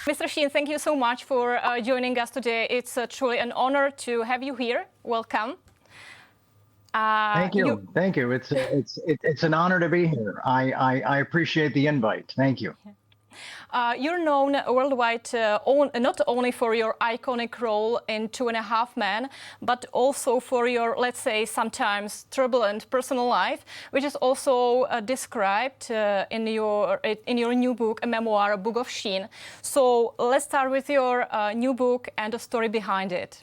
Mr. Sheen, thank you so much for joining us today. It's truly an honor to have you here. Welcome. Thank you. Thank you. It's an honor to be here. I appreciate the invite. Thank you. You're known worldwide not only for your iconic role in 2.5 Men, but also for your, let's say, sometimes turbulent personal life, which is also described in your new book, a memoir, A Book of Sheen. So let's start with your new book and the story behind it.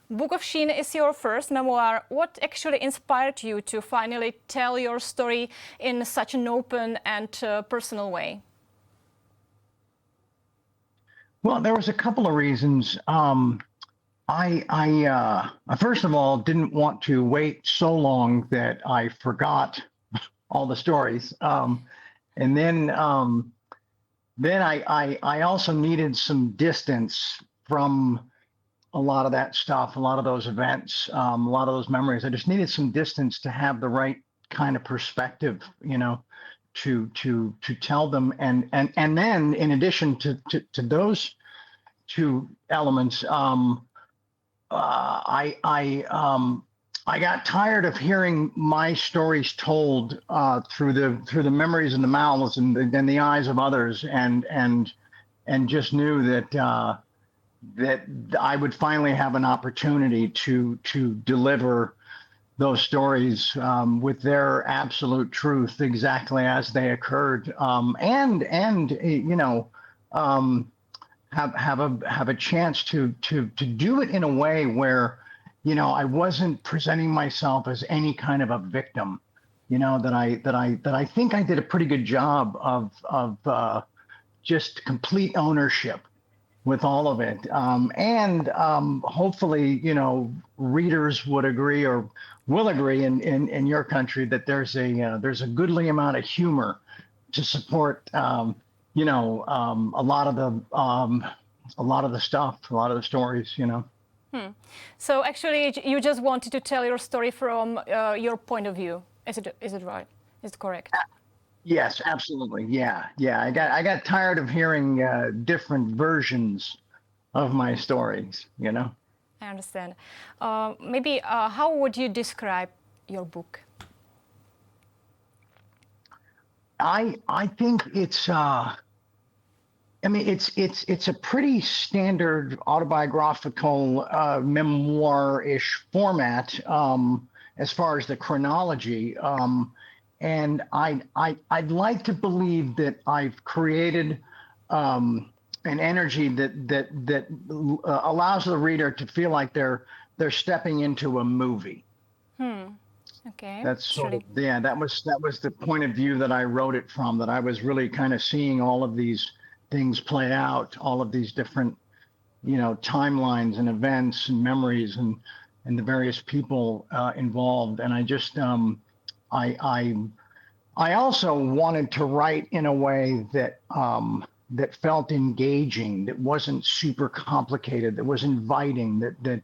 Book of Sheen is your first memoir. What actually inspired you to finally tell your story in such an open and personal way? Well, there was a couple of reasons. I first of all didn't want to wait so long that I forgot all the stories, and then I also needed some distance from a lot of that stuff, a lot of those events, a lot of those memories. I just needed some distance to have the right kind of perspective, you know, to tell them. And then in addition to those two elements, I got tired of hearing my stories told through the memories and the mouths and the eyes of others, and just knew that that I would finally have an opportunity to deliver those stories with their absolute truth, exactly as they occurred, and you know, have a chance to do it in a way where, you know, I wasn't presenting myself as any kind of a victim, you know, that I think I did a pretty good job of just complete ownership with all of it, and hopefully, you know, readers would agree or will agree in your country that there's a goodly amount of humor to support, you know, a lot of the stuff, a lot of the stories, you know. So actually, you just wanted to tell your story from your point of view. Is it right? Is it correct? Yes, absolutely. Yeah. I got tired of hearing different versions of my stories, you know. I understand. Maybe how would you describe your book? I think it's I mean it's a pretty standard autobiographical memoir-ish format as far as the chronology. And I'd like to believe that I've created an energy that allows the reader to feel like they're stepping into a movie. Okay. That's sort of, yeah. That was the point of view that I wrote it from. That I was really kind of seeing all of these things play out, all of these different, you know, timelines and events and memories and the various people involved. And I just I also wanted to write in a way that that felt engaging, that wasn't super complicated, that was inviting, that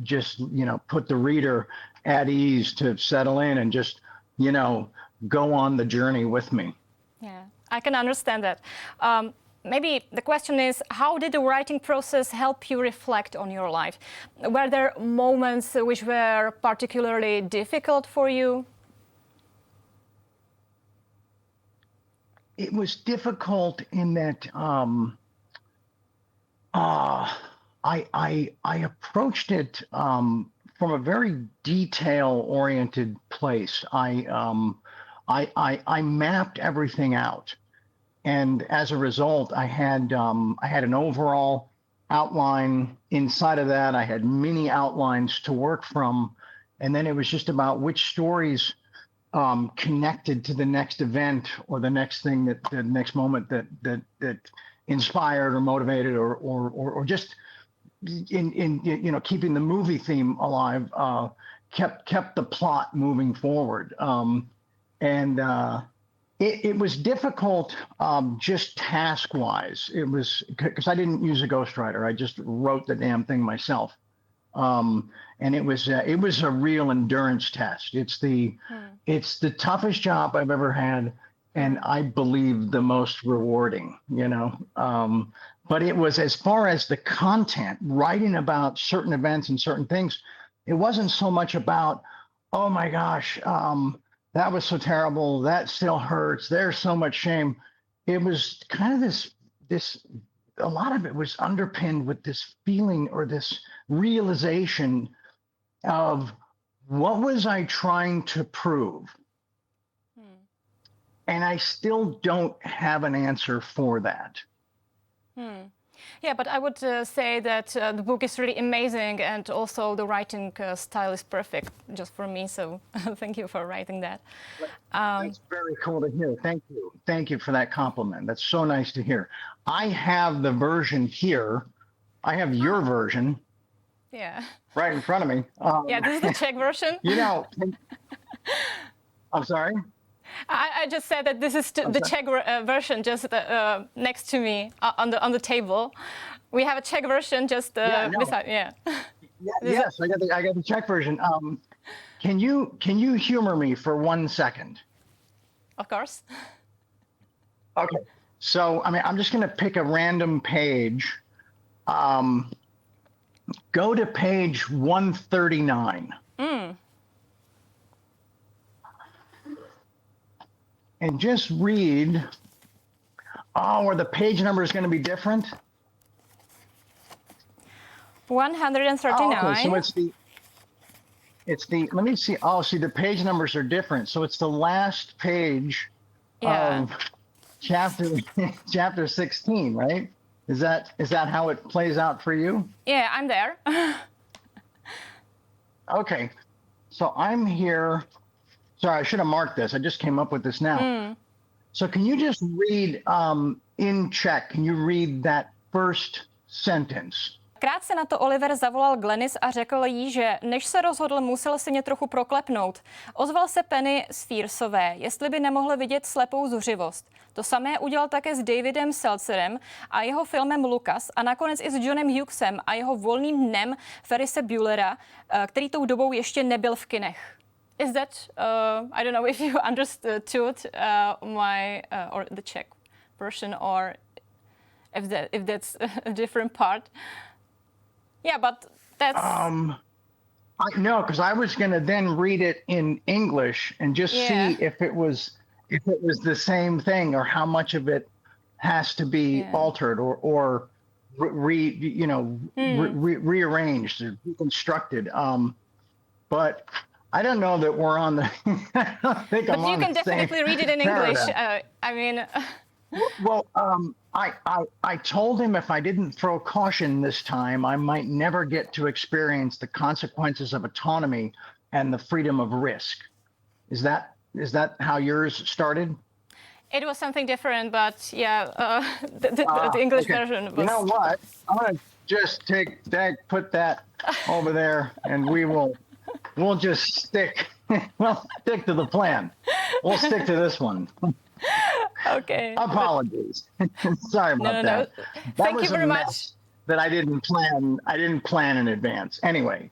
just, you know, put the reader at ease to settle in and just, you know, go on the journey with me. Yeah, I can understand that. Maybe the question is, how did the writing process help you reflect on your life? Were there moments which were particularly difficult for you? It was difficult in that I approached it from a very detail-oriented place. I mapped everything out, and as a result, I had an overall outline. Inside of that, I had mini outlines to work from, and then it was just about which stories connected to the next event or the next thing, that the next moment that inspired or motivated or just in you know, keeping the movie theme alive, kept the plot moving forward. And it was difficult just task wise. It was because I didn't use a ghostwriter. I just wrote the damn thing myself. And it was a real endurance test. It's the toughest job I've ever had. and I believe the most rewarding, but it was, as far as the content, writing about certain events and certain things, it wasn't so much about, oh my gosh, that was so terrible, that still hurts, there's so much shame. It was kind of this a lot of it was underpinned with this feeling or this realization of, what was I trying to prove? And I still don't have an answer for that. Yeah, but I would say that the book is really amazing, and also the writing style is perfect just for me. So thank you for writing that. That's very cool to hear. Thank you. Thank you for that compliment. That's so nice to hear. I have the version here. I have your version. Yeah. Right in front of me. Yeah, this is the Czech version. I'm sorry? I just said that this is the Czech version, just next to me on the table. We have a Czech version just beside. Yeah. Yes, I got the Czech version. Can you humor me for 1 second? Of course. Okay. So I'm just going to pick a random page. Go to page 139. And just read. Or the page number is going to be different. 139. Okay, so it's the. Let me see. Oh, see, the page numbers are different. So it's the last page of chapter 16, right? Is that how it plays out for you? Yeah, I'm there. Okay, so I'm here. Sorry, I should have marked this. I just came up with this now. So can you just read in Czech? Can you read that first sentence? Krátce na to Oliver zavolal Glenys a řekl jí, že než se rozhodl, musel si mě trochu proklepnout. Ozval se Penny z Fierceové, jestli by nemohl vidět slepou zuřivost. To samé udělal také s Davidem Seltzerem a jeho filmem Lucas a nakonec i s Johnem Hughesem a jeho Volným dnem Ferrise Buellera, který tou dobou ještě nebyl v kinech. Is that, I don't know if you understood my, or the Czech version, or if that's a different part. Yeah, but that's... No, because I was going to then read it in English and just see if it was the same thing, or how much of it has to be altered or rearranged or reconstructed. But I don't know that we're on the. I don't think I'm on the same. But you can definitely read it in English. I mean. Well, I told him if I didn't throw caution this time, I might never get to experience the consequences of autonomy and the freedom of risk. Is that how yours started? It was something different, but yeah, the English version was... You know what? I'm gonna just put that over there, and we'll just stick to the plan. We'll stick to this one. Okay. Apologies. Sorry about that. No. Thank you very much. That I didn't plan in advance. Anyway,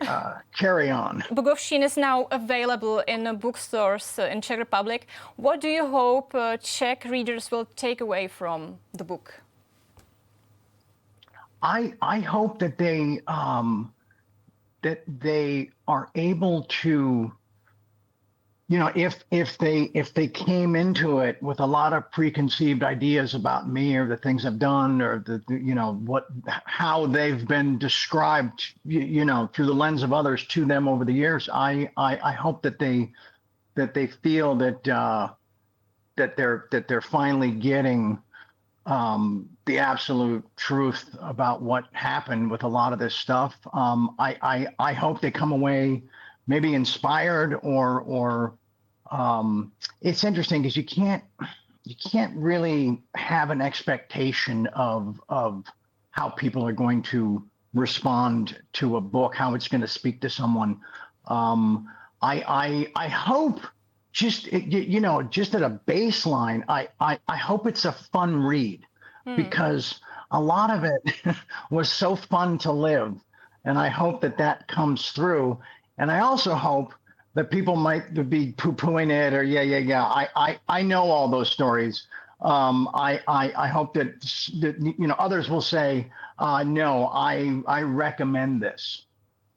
carry on. Book of Sheen is now available in bookstores in Czech Republic. What do you hope Czech readers will take away from the book? I hope that they are able to, if they came into it with a lot of preconceived ideas about me or the things I've done, or how they've been described, through the lens of others to them over the years, I hope that they feel that they're finally getting the absolute truth about what happened with a lot of this stuff. I hope they come away maybe inspired or it's interesting because you can't really have an expectation of how people are going to respond to a book, how it's going to speak to someone. I hope just at a baseline, I hope it's a fun read, because a lot of it was so fun to live, and I hope that comes through. And I also hope that people might be poo-pooing it or yeah. I know all those stories. I hope that others will say, no, I recommend this.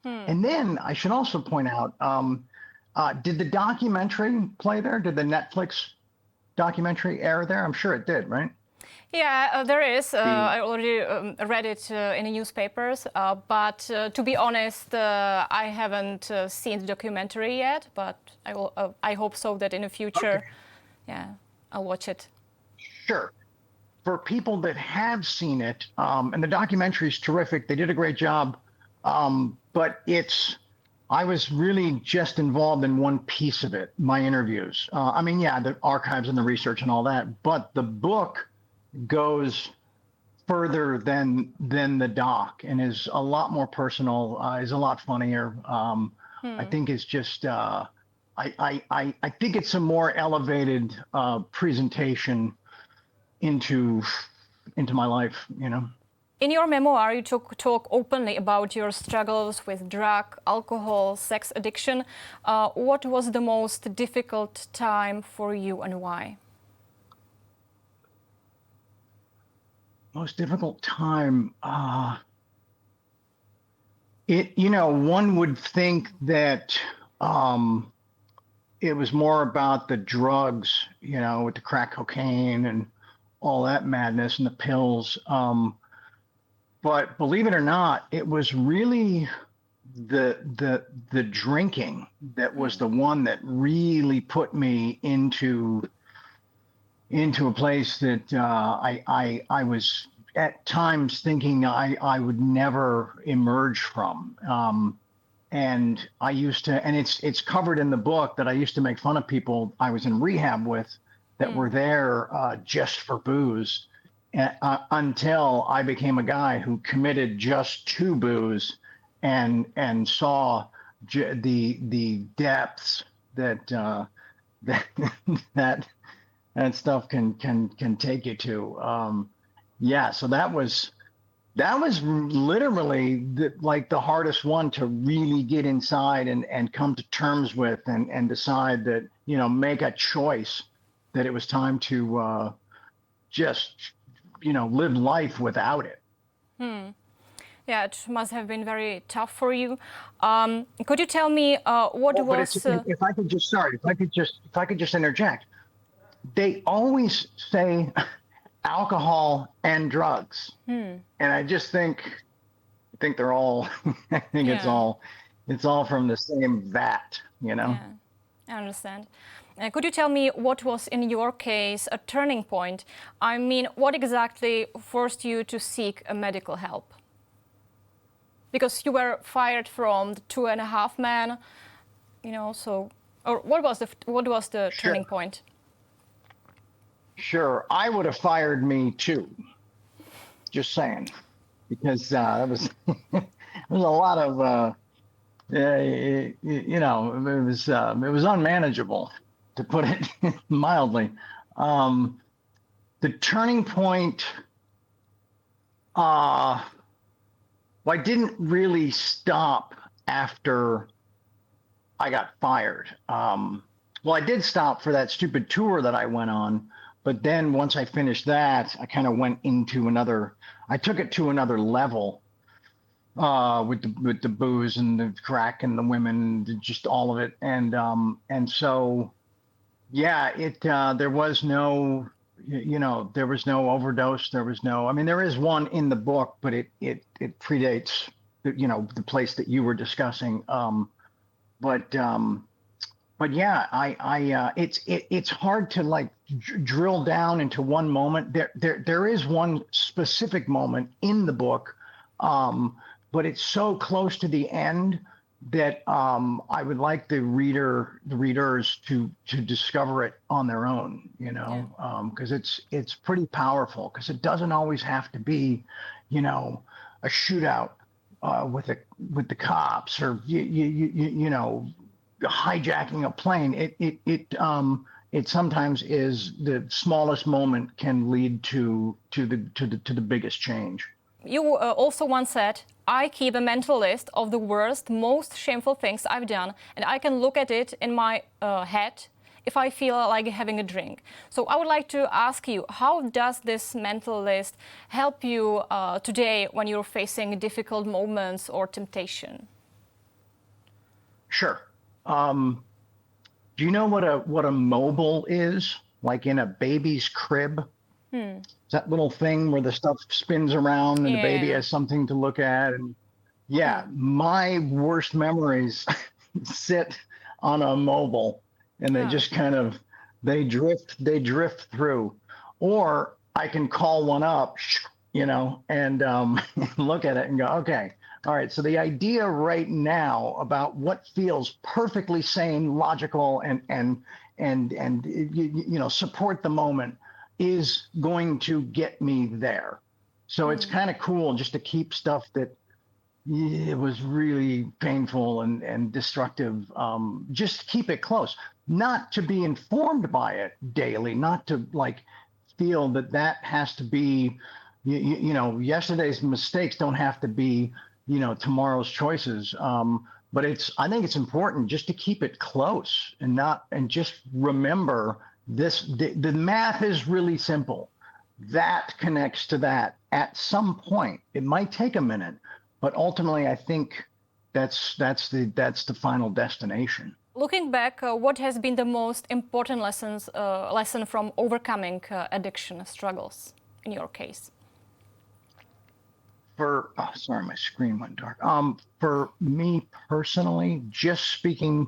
And then I should also point out, did the documentary play there? Did the Netflix documentary air there? I'm sure it did, right? Yeah, there is. I already read it in the newspapers, but to be honest, I haven't seen the documentary yet, but I hope so that in the future, yeah, I'll watch it. Sure. For people that have seen it, and the documentary is terrific, they did a great job, but I was really just involved in one piece of it, my interviews. I mean, yeah, the archives and the research and all that, but the book goes further than the doc and is a lot more personal, is a lot funnier. I think it's just, I think it's a more elevated presentation into my life, you know. In your memoir, you talk openly about your struggles with drug, alcohol, sex addiction. What was the most difficult time for you and why? Most difficult time, one would think that it was more about the drugs, with the crack cocaine and all that madness and the pills. But believe it or not, it was really the drinking that was the one that really put me into a place that I was at times thinking I would never emerge from. And I used to, and it's covered in the book that I used to make fun of people I was in rehab with that were there just for booze, until I became a guy who committed just to booze and saw the depths that that stuff can take you to. So that was literally the hardest one to really get inside and come to terms with and decide that, make a choice that it was time to just, live life without it. Yeah, it must have been very tough for you. Could you tell me what was? If I could just interject. They always say alcohol and drugs, and I just think they're all. I think it's all from the same vat, Yeah, I understand. Could you tell me what was, in your case, a turning point? I mean, what exactly forced you to seek a medical help? Because you were fired from the 2.5 Men, So, or what was the turning point? Sure, I would have fired me too. Just saying, because it was a lot of it was unmanageable, to put it mildly. The turning point, I didn't really stop after I got fired. I did stop for that stupid tour that I went on. But then once I finished that, I kind of went into I took it to another level with the booze and the crack and the women, just all of it. And so, there was no, there was no overdose. There was no, I mean, there is one in the book, but it predates, the place that you were discussing. But yeah, it's hard to drill down into one moment. There is one specific moment in the book, but it's so close to the end that I would like the readers to discover it on their own, because it's pretty powerful, because it doesn't always have to be, a shootout with the cops or hijacking a plane. It sometimes is the smallest moment can lead to the biggest change. You also once said, I keep a mental list of the worst, most shameful things I've done, and I can look at it in my head if I feel like having a drink. So I would like to ask you, how does this mental list help you today when you're facing difficult moments or temptation? Sure. Do you know what a mobile is? Like in a baby's crib? That little thing where the stuff spins around and the baby has something to look at. And yeah, my worst memories sit on a mobile, and they just kind of they drift through. Or I can call one up, and look at it and go, okay, all right. So the idea right now about what feels perfectly sane, logical, and support the moment is going to get me there. So it's kind of cool just to keep stuff that it was really painful and destructive. Just keep it close, not to be informed by it daily, not to feel that has to be, yesterday's mistakes don't have to be, tomorrow's choices. But I think it's important just to keep it close and just remember this. The math is really simple. That connects to that at some point. It might take a minute, but ultimately I think that's the final destination. Looking back, what has been the most important lesson from overcoming addiction struggles in your case? Sorry, my screen went dark. For me personally, just speaking,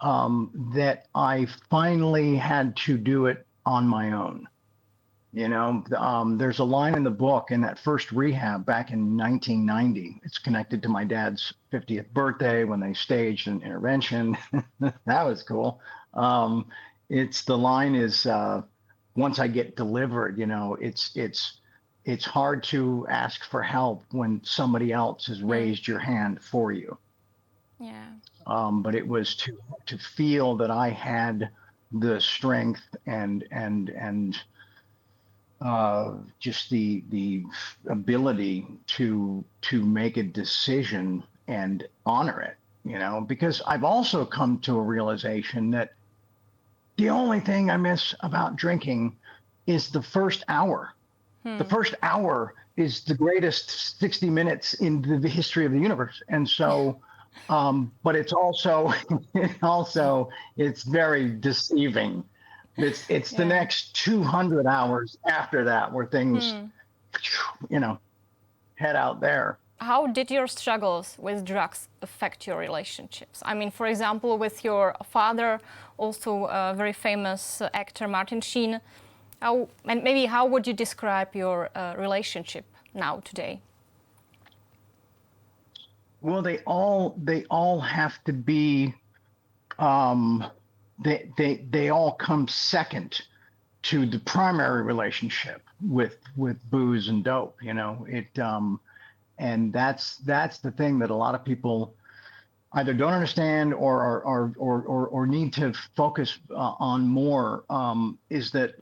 that I finally had to do it on my own. There's a line in the book in that first rehab back in 1990. It's connected to my dad's 50th birthday when they staged an intervention. That was cool. The line is, once I get delivered, it's hard to ask for help when somebody else has raised your hand for you. Yeah. But it was to feel that I had the strength and just the ability to make a decision and honor it, because I've also come to a realization that the only thing I miss about drinking is the first hour. The first hour is the greatest 60 minutes in the history of the universe. And so, but it's also, it's very deceiving. It's the next 200 hours after that where things, head out there. How did your struggles with drugs affect your relationships? I mean, for example, with your father, also a very famous actor, Martin Sheen. How would you describe your relationship now today? Well, they all have to be, they all come second to the primary relationship with booze and dope. And that's the thing that a lot of people either don't understand or need to focus on more, is that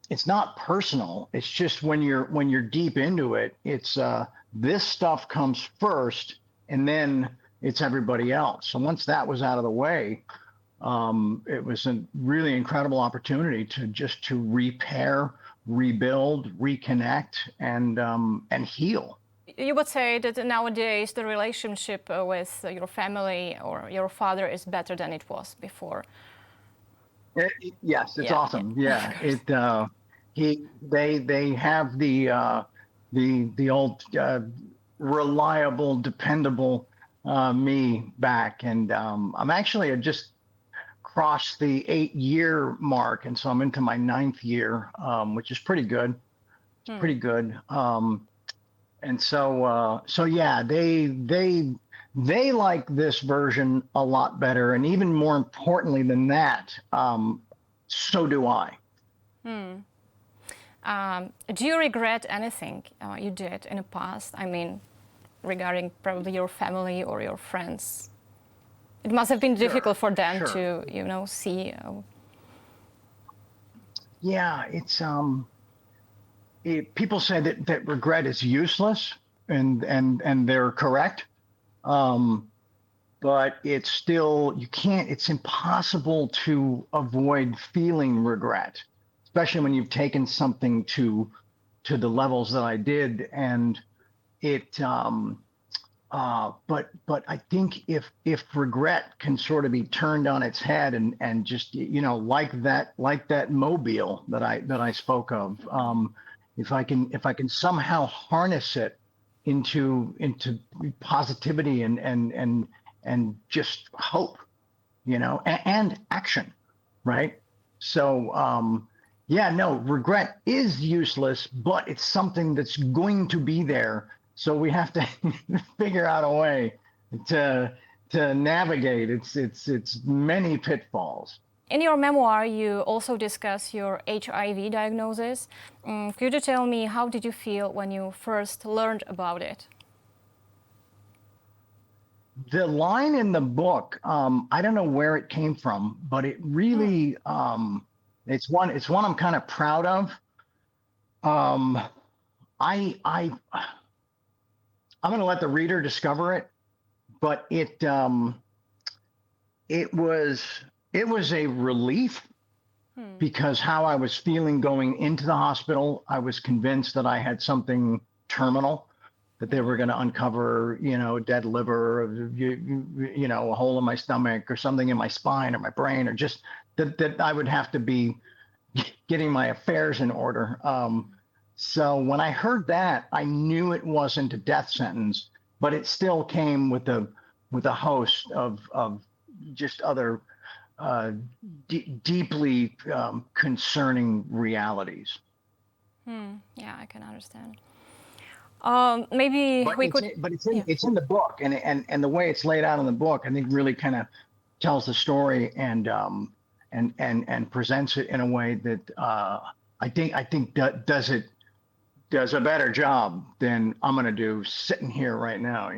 it's not personal. It's just when you're deep into it, it's this stuff comes first and then it's everybody else. So once that was out of the way, it was a really incredible opportunity to repair, rebuild, reconnect, and heal. You would say that nowadays the relationship with your family or your father is better than it was before. Yes, it's awesome. Yeah, they have the old reliable, dependable me back, and I'm actually just crossed the 8-year mark, and so I'm into my 9th year, which is pretty good. It's pretty good. And so yeah, they like this version a lot better, and even more importantly than that, so do I. Do you regret anything you did in the past? I mean, regarding probably your family or your friends. It must have been difficult for them to, see. Yeah, it's people say that regret is useless, and they're correct. But it's still, it's impossible to avoid feeling regret, especially when you've taken something to the levels that I did. And but I think if regret can sort of be turned on its head and just, like that mobile that I spoke of, if I can somehow harness it into positivity and just hope, and action, right? So, regret is useless, but it's something that's going to be there. So we have to figure out a way to navigate its many pitfalls. In your memoir, you also discuss your HIV diagnosis. Could you tell me, how did you feel when you first learned about it? The line in the book, I don't know where it came from, but it really, it's one I'm kind of proud of. I'm going to let the reader discover it, but it was a relief, because how I was feeling going into the hospital, I was convinced that I had something terminal, that they were going to uncover, dead liver, a hole in my stomach or something in my spine or my brain, or just that I would have to be getting my affairs in order. So when I heard that, I knew it wasn't a death sentence, but it still came with a host of just other deeply concerning realities. Yeah, I can understand. It's in the book, and the way it's laid out in the book, I think really kind of tells the story and presents it in a way that I think does a better job than I'm going to do sitting here right now,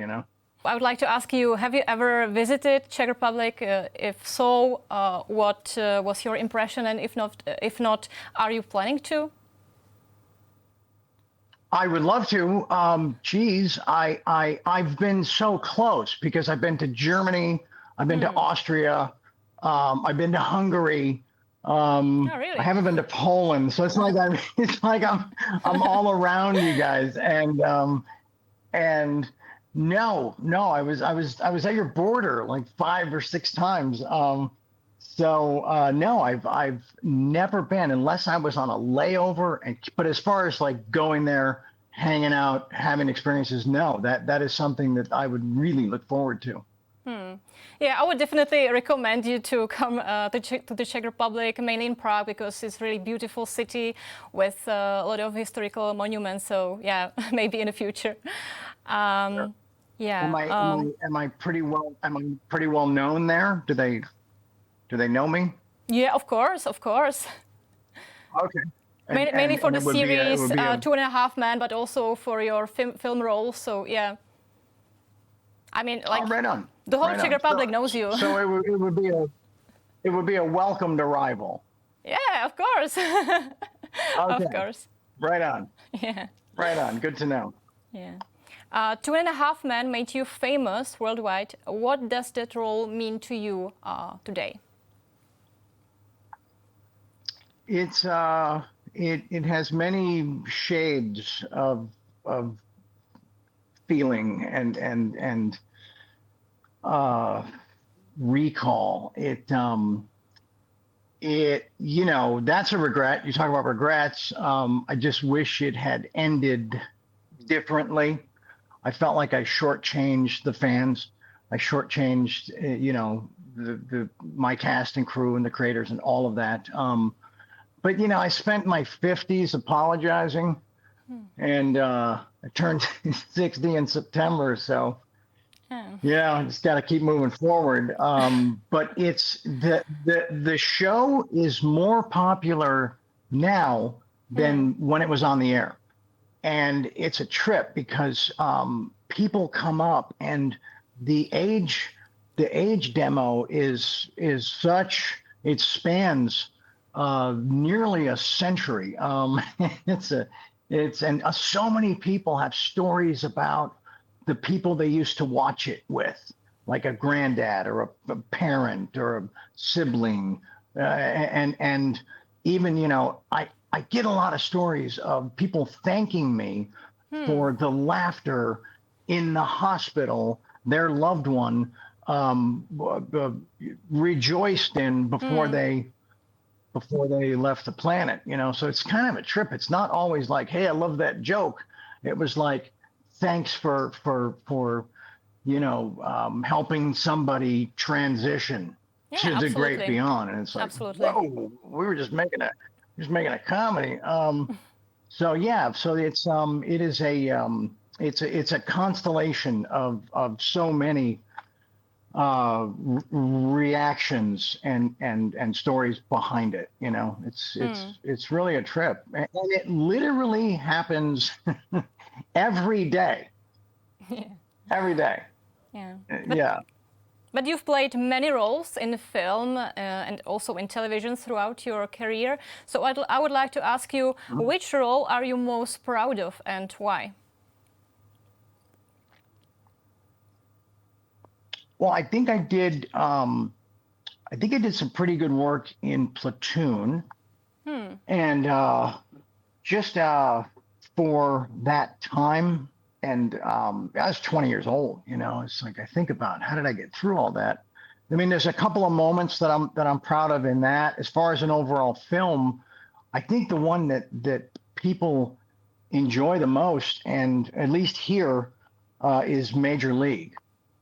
I would like to ask you, have you ever visited Czech Republic? If so, what was your impression? And if not, are you planning to? I would love to. I've been so close, because I've been to Germany, I've been to Austria, I've been to Hungary. Oh, really? I haven't been to Poland, so it's like I'm all around you guys. And no, I was at your border like 5 or 6 times. No, I've never been, unless I was on a layover. But as far as like going there, hanging out, having experiences, no, that is something that I would really look forward to. Yeah, I would definitely recommend you to come to the Czech Republic, mainly in Prague, because it's a really beautiful city with a lot of historical monuments. So yeah, maybe in the future. Sure. Yeah. Am I pretty well known there? Do they know me? Yeah, of course. Okay. Mainly for the series 2.5 Men, but also for your film roles. So yeah. I mean, like, right on. The whole Czech Republic knows you. So it would be a welcomed arrival. Yeah, of course. Okay. Of course. Right on. Yeah. Right on. Good to know. Yeah. 2.5 Men made you famous worldwide. What does that role mean to you today? It's it has many shades of feeling and recall. It that's a regret. You talk about regrets. I just wish it had ended differently. I felt like I shortchanged the fans. I shortchanged, my cast and crew and the creators and all of that. But I spent my 50s apologizing, and I turned 60 in September. So, I just got to keep moving forward. But it's the show is more popular now than when it was on the air. And it's a trip, because people come up, and the age demo is such, it spans nearly a century. So many people have stories about the people they used to watch it with, like a granddad or a parent or a sibling, and even, you know, I get a lot of stories of people thanking me for the laughter in the hospital their loved one rejoiced in before they left the planet, you know. So it's kind of a trip. It's not always like, hey, I love that joke. It was like, thanks for you know, helping somebody transition to the great beyond. And it's like, whoa, we were just making a comedy. So yeah, so it's a constellation of so many reactions and stories behind it. You know, it's really a trip, and it literally happens every day. Yeah. Every day. Yeah. Yeah. But you've played many roles in film and also in television throughout your career. So I would like to ask you, which role are you most proud of and why? Well, I think I did some pretty good work in Platoon, and just for that time. And I was 20 years old, you know. It's like I think about how did I get through all that. I mean, there's a couple of moments that I'm proud of in that. As far as an overall film, I think the one that people enjoy the most, and at least here, is Major League.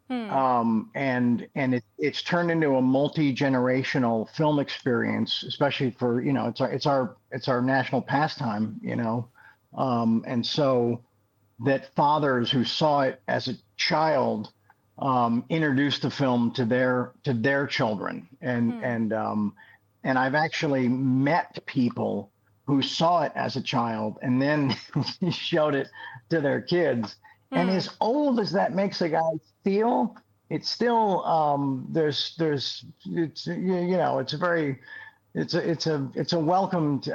And it's turned into a multi-generational film experience, especially for, you know, it's our national pastime, you know, and so that fathers who saw it as a child introduced the film to their children, and I've actually met people who saw it as a child and then showed it to their kids. And as old as that makes a guy feel, it's still it's you know, it's a welcomed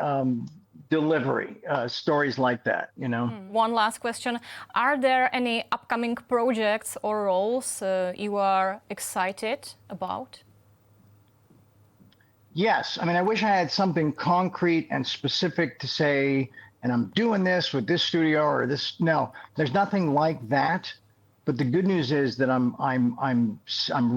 delivery, stories like that, you know. One last question: are there any upcoming projects or roles you are excited about? Yes, I mean, I wish I had something concrete and specific to say, and I'm doing this with this studio or this. No, there's nothing like that. But the good news is that I'm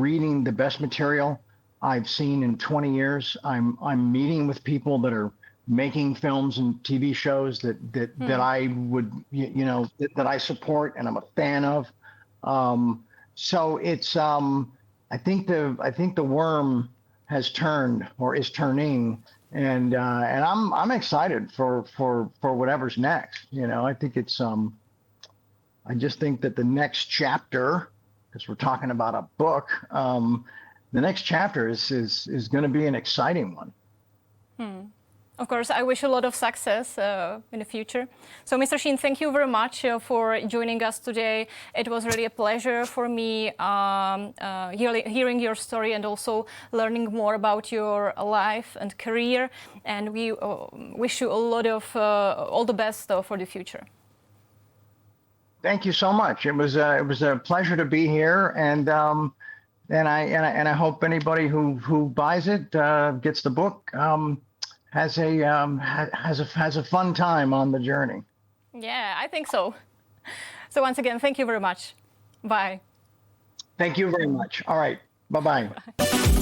reading the best material I've seen in 20 years. I'm meeting with people that are making films and TV shows that I would, you know, that I support and I'm a fan of. So it's I think the worm has turned or is turning, and I'm excited for whatever's next. You know, I think it's I just think that the next chapter, because we're talking about a book, the next chapter is going to be an exciting one. Of course, I wish you a lot of success in the future. So, Mr. Sheen, thank you very much for joining us today. It was really a pleasure for me hearing your story and also learning more about your life and career. And we wish you a lot of all the best for the future. Thank you so much. It was a pleasure to be here, and I hope anybody who buys it gets the book. Has a fun time on the journey. Yeah, I think so. So once again, thank you very much. Bye. Thank you very much. All right. Bye-bye. Bye.